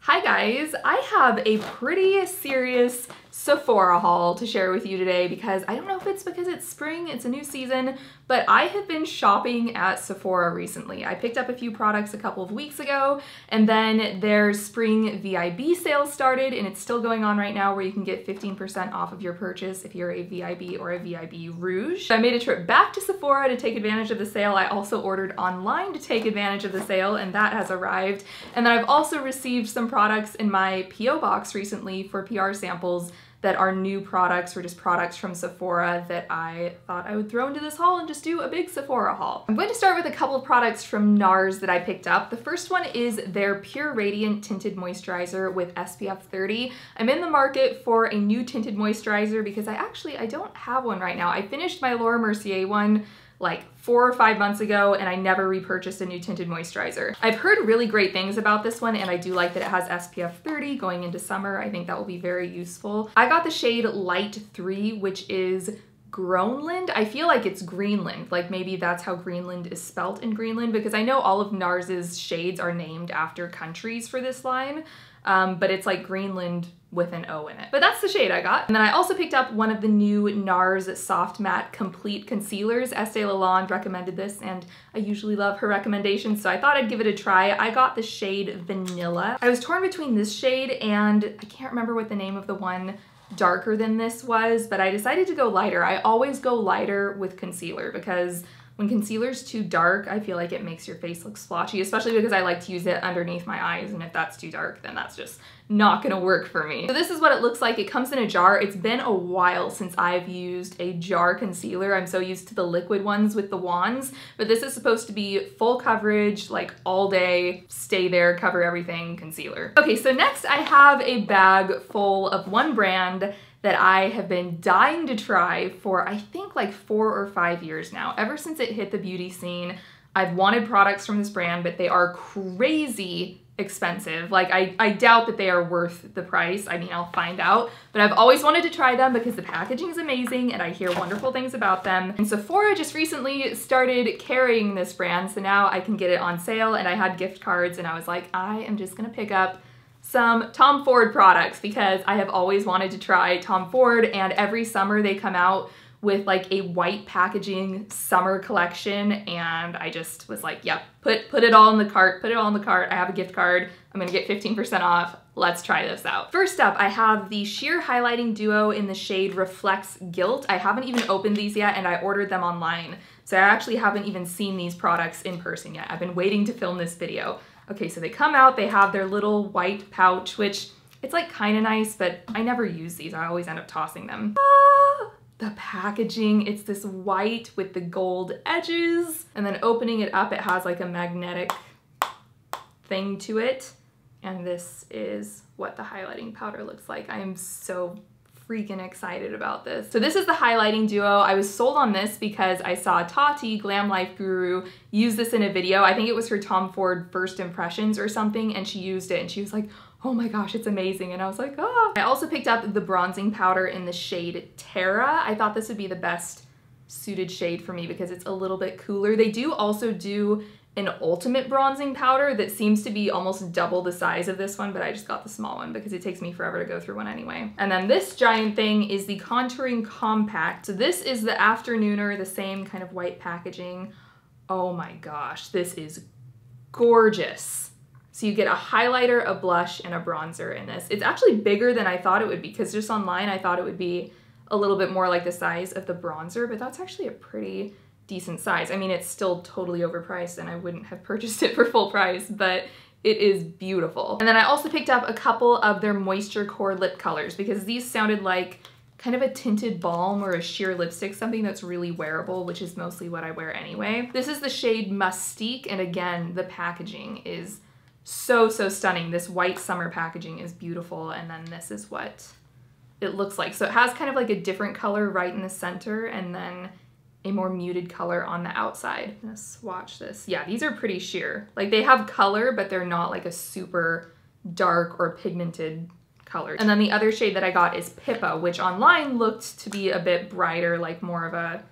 Hi guys, I have a pretty serious Sephora haul to share with you today because I don't know if it's because it's spring, it's a new season, but I have been shopping at Sephora recently. I picked up a few products a couple of weeks ago, and then their spring VIB sale started, and it's still going on right now where you can get 15% off of your purchase if you're a VIB or a VIB Rouge. So I made a trip back to Sephora to take advantage of the sale. I also ordered online to take advantage of the sale, and that has arrived. And then I've also received some products in my PO box recently for PR samples that are new products or just products from Sephora that I thought I would throw into this haul and just do a big Sephora haul. I'm going to start with a couple of products from NARS that I picked up. The first one is their Pure Radiant Tinted Moisturizer with SPF 30. I'm in the market for a new tinted moisturizer because I don't have one right now. I finished my Laura Mercier one like 4 or 5 months ago, and I never repurchased a new tinted moisturizer. I've heard really great things about this one, and I do like that it has SPF 30 going into summer. I think that will be very useful. I got the shade Light 3, which is Groenland. I feel like it's Greenland, like maybe that's how Greenland is spelt in Greenland, because I know all of NARS's shades are named after countries for this line, but it's like Greenland with an O in it. But that's the shade I got. And then I also picked up one of the new NARS Soft Matte Complete Concealers. Estee recommended this, and I usually love her recommendations, so I thought I'd give it a try. I got the shade Vanilla. I was torn between this shade and I can't remember what the name of the one darker than this was, but I decided to go lighter. I always go lighter with concealer because when concealer's too dark, I feel like it makes your face look splotchy, especially because I like to use it underneath my eyes, and if that's too dark, then that's just not gonna work for me. So this is what it looks like. It comes in a jar. It's been a while since I've used a jar concealer. I'm so used to the liquid ones with the wands, but this is supposed to be full coverage, like all day, stay there, cover everything concealer. Okay, so next I have a bag full of one brand that I have been dying to try for I think like 4 or 5 years now. Ever since it hit the beauty scene, I've wanted products from this brand, but they are crazy expensive. Like I doubt that they are worth the price. I mean, I'll find out, but I've always wanted to try them because the packaging is amazing and I hear wonderful things about them. And Sephora just recently started carrying this brand, so now I can get it on sale, and I had gift cards and I was like, I am just gonna pick up some Tom Ford products because I have always wanted to try Tom Ford, and every summer they come out with like a white packaging summer collection, and I just was like, yep, put it all in the cart, put it all in the cart. I have a gift card. I'm gonna get 15% off. Let's try this out. First up, I have the Sheer Highlighting Duo in the shade Reflects Gilt. I haven't even opened these yet, and I ordered them online. So I actually haven't even seen these products in person yet. I've been waiting to film this video. Okay, so they come out, they have their little white pouch, which it's like kind of nice, but I never use these. I always end up tossing them. The packaging, it's this white with the gold edges, and then opening it up, it has like a magnetic thing to it. And this is what the highlighting powder looks like. I am so freaking excited about this. So this is the highlighting duo. I was sold on this because I saw Tati, Glam Life Guru, use this in a video. I think it was her Tom Ford first impressions or something, and she used it and she was like, oh my gosh, it's amazing. And I was like, ah. I also picked up the bronzing powder in the shade Terra. I thought this would be the best suited shade for me because it's a little bit cooler. They do also do an ultimate bronzing powder that seems to be almost double the size of this one, but I just got the small one because it takes me forever to go through one anyway. And then this giant thing is the Contouring Compact. So this is the Afternooner, the same kind of white packaging. Oh my gosh, this is gorgeous. So you get a highlighter, a blush, and a bronzer in this. It's actually bigger than I thought it would be because just online I thought it would be a little bit more like the size of the bronzer, but that's actually a pretty decent size. I mean, it's still totally overpriced and I wouldn't have purchased it for full price, but it is beautiful. And then I also picked up a couple of their Moisturecore lip colors because these sounded like kind of a tinted balm or a sheer lipstick, something that's really wearable, which is mostly what I wear anyway. This is the shade Mustique, and again, the packaging is so stunning. This white summer packaging is beautiful, and then this is what it looks like. So it has kind of like a different color right in the center, and then a more muted color on the outside. I'm gonna swatch this. Yeah, these are pretty sheer. Like they have color, but they're not like a super dark or pigmented color. And then the other shade that I got is Pipa, which online looked to be a bit brighter, like more of a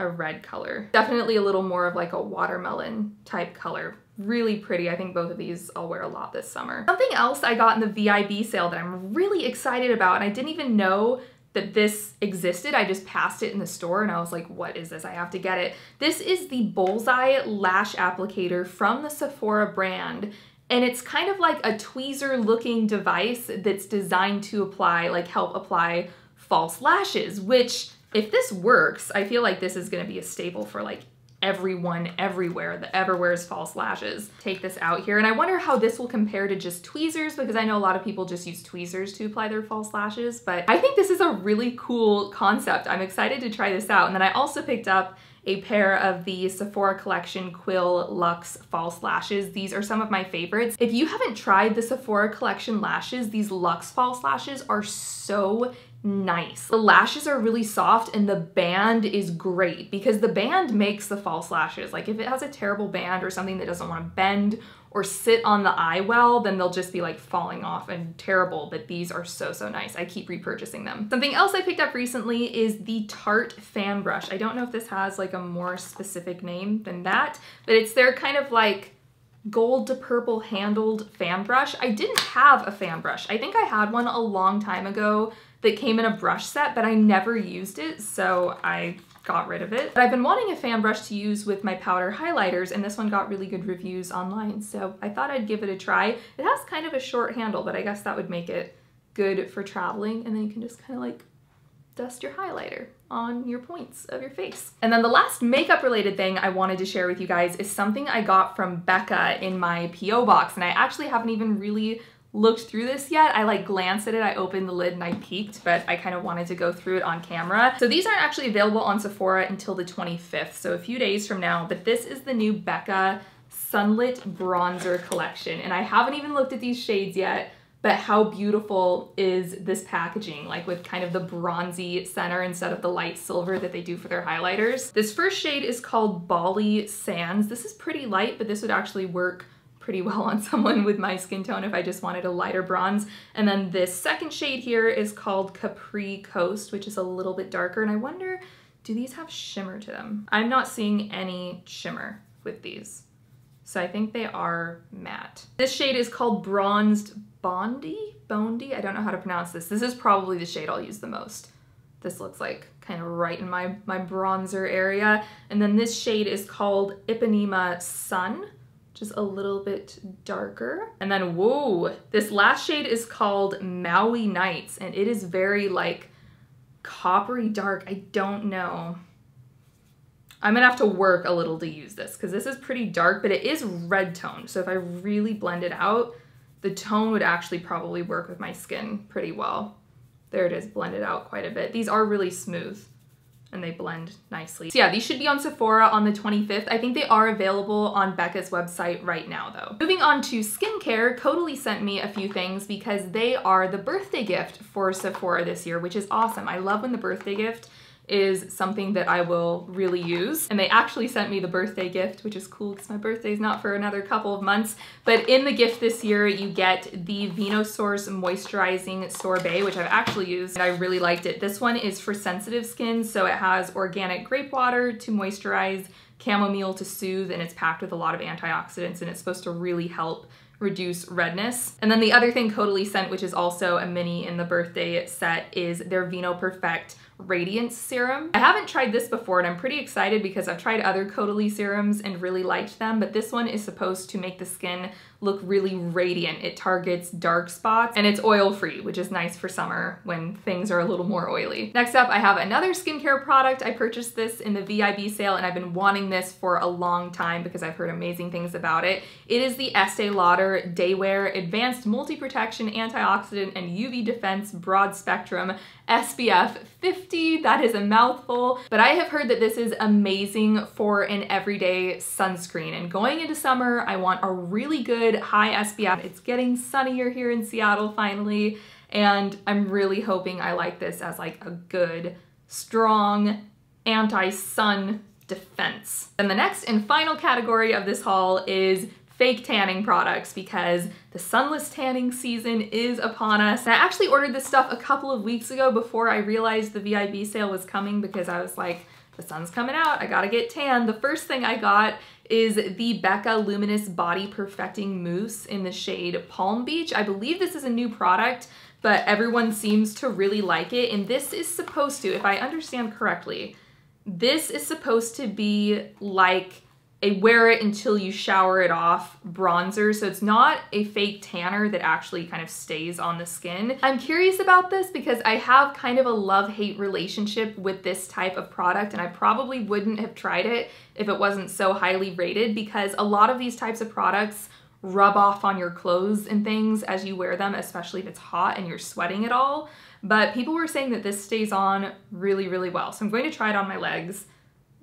red color. Definitely a little more of like a watermelon type color really pretty. I think both of these I'll wear a lot this summer. Something else I got in the VIB sale that I'm really excited about, and I didn't even know that this existed. I just passed it in the store and I was like, what is this? I have to get it. This is the Bullseye Lash Applicator from the Sephora brand. And it's kind of like a tweezer looking device that's designed to apply, like help apply false lashes, which if this works, I feel like this is gonna be a staple for like everyone everywhere that ever wears false lashes. Take this out here, and I wonder how this will compare to just tweezers, because I know a lot of people just use tweezers to apply their false lashes, but I think this is a really cool concept. I'm excited to try this out. And then I also picked up a pair of the Sephora collection Quill Luxe false lashes. These are some of my favorites. If you haven't tried the Sephora collection lashes, these Luxe false lashes are so nice. The lashes are really soft and the band is great because the band makes the false lashes. Like if it has a terrible band or something that doesn't want to bend or sit on the eye well, then they'll just be like falling off and terrible, but these are so, so nice. I keep repurchasing them. Something else I picked up recently is the Tarte Fan Brush. I don't know if this has like a more specific name than that, but it's their kind of like gold to purple handled fan brush. I didn't have a fan brush. I think I had one a long time ago that came in a brush set, but I never used it, so I got rid of it. But I've been wanting a fan brush to use with my powder highlighters, and this one got really good reviews online, so I thought I'd give it a try. It has kind of a short handle, but I guess that would make it good for traveling, and then you can just kind of like dust your highlighter on your points of your face. And then the last makeup related thing I wanted to share with you guys is something I got from Becca in my PO box, and I actually haven't even really looked through this yet. I like glanced at it, I opened the lid and I peeked, but I kind of wanted to go through it on camera. So these aren't actually available on Sephora until the 25th, so a few days from now, but this is the new Becca Sunlit Bronzer collection. And I haven't even looked at these shades yet, but how beautiful is this packaging, like with kind of the bronzy center instead of the light silver that they do for their highlighters. This first shade is called Bali Sands. This is pretty light, but this would actually work pretty well on someone with my skin tone if I just wanted a lighter bronze. And then this second shade here is called Capri Coast, which is a little bit darker. And I wonder, do these have shimmer to them? I'm not seeing any shimmer with these. So I think they are matte. This shade is called Bronzed Bondi? I don't know how to pronounce this. This is probably the shade I'll use the most. This looks like kind of right in my bronzer area. And then this shade is called Ipanema Sun, which is a little bit darker. And then, whoa, this last shade is called Maui Nights, and it is very like coppery dark. I don't know. I'm gonna have to work a little to use this because this is pretty dark, but it is red tone. So if I really blend it out, the tone would actually probably work with my skin pretty well. There it is, blended out quite a bit. These are really smooth and they blend nicely. So yeah, these should be on Sephora on the 25th. I think they are available on Becca's website right now though. Moving on to skincare, Caudalie sent me a few things because they are the birthday gift for Sephora this year, which is awesome. I love when the birthday gift is something that I will really use. And they actually sent me the birthday gift, which is cool because my birthday is not for another couple of months. But in the gift this year, you get the Vinosource Moisturizing Sorbet, which I've actually used and I really liked it. This one is for sensitive skin, so it has organic grape water to moisturize, chamomile to soothe, and it's packed with a lot of antioxidants, and it's supposed to really help reduce redness. And then the other thing Caudalie sent, which is also a mini in the birthday set, is their Vinoperfect Radiance serum. I haven't tried this before and I'm pretty excited because I've tried other Caudalie serums and really liked them, but this one is supposed to make the skin look really radiant. It targets dark spots and it's oil-free, which is nice for summer when things are a little more oily. Next up, I have another skincare product. I purchased this in the VIB sale and I've been wanting this for a long time because I've heard amazing things about it. It is the Estee Lauder Daywear Advanced Multi-Protection Antioxidant and UV Defense Broad Spectrum SPF 50. That is a mouthful, but I have heard that this is amazing for an everyday sunscreen. And going into summer, I want a really good high SPF. It's getting sunnier here in Seattle finally, and I'm really hoping I like this as like a good, strong anti-sun defense. And the next and final category of this haul is fake tanning products because the sunless tanning season is upon us. And I actually ordered this stuff a couple of weeks ago before I realized the VIB sale was coming because I was like, the sun's coming out, I gotta get tan. The first thing I got is the Becca Luminous Body Perfecting Mousse in the shade Palm Beach. I believe this is a new product, but everyone seems to really like it. And this is supposed to, if I understand correctly, this is supposed to be like a wear it until you shower it off bronzer. So it's not a fake tanner that actually kind of stays on the skin. I'm curious about this because I have kind of a love-hate relationship with this type of product, and I probably wouldn't have tried it if it wasn't so highly rated, because a lot of these types of products rub off on your clothes and things as you wear them, especially if it's hot and you're sweating it all. But people were saying that this stays on really, really well. So I'm going to try it on my legs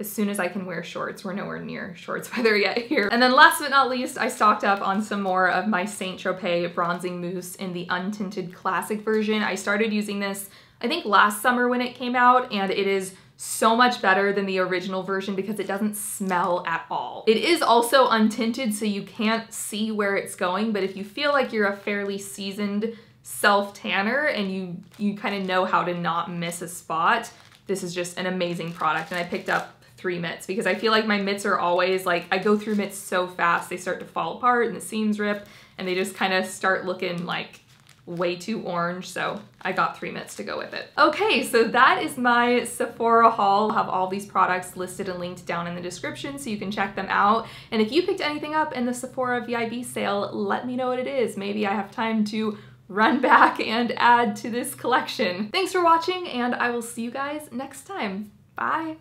as soon as I can wear shorts. We're nowhere near shorts weather yet here. And then last but not least, I stocked up on some more of my Saint Tropez bronzing mousse in the untinted classic version. I started using this, I think last summer when it came out, and it is so much better than the original version because it doesn't smell at all. It is also untinted, so you can't see where it's going, but if you feel like you're a fairly seasoned self-tanner and you kind of know how to not miss a spot, this is just an amazing product. And I picked up 3 mitts because I feel like my mitts are always like, I go through mitts so fast, they start to fall apart and the seams rip and they just kind of start looking like way too orange. So I got 3 mitts to go with it. Okay, so that is my Sephora haul. I'll have all these products listed and linked down in the description so you can check them out. And if you picked anything up in the Sephora VIB sale, let me know what it is. Maybe I have time to run back and add to this collection. Thanks for watching, and I will see you guys next time. Bye.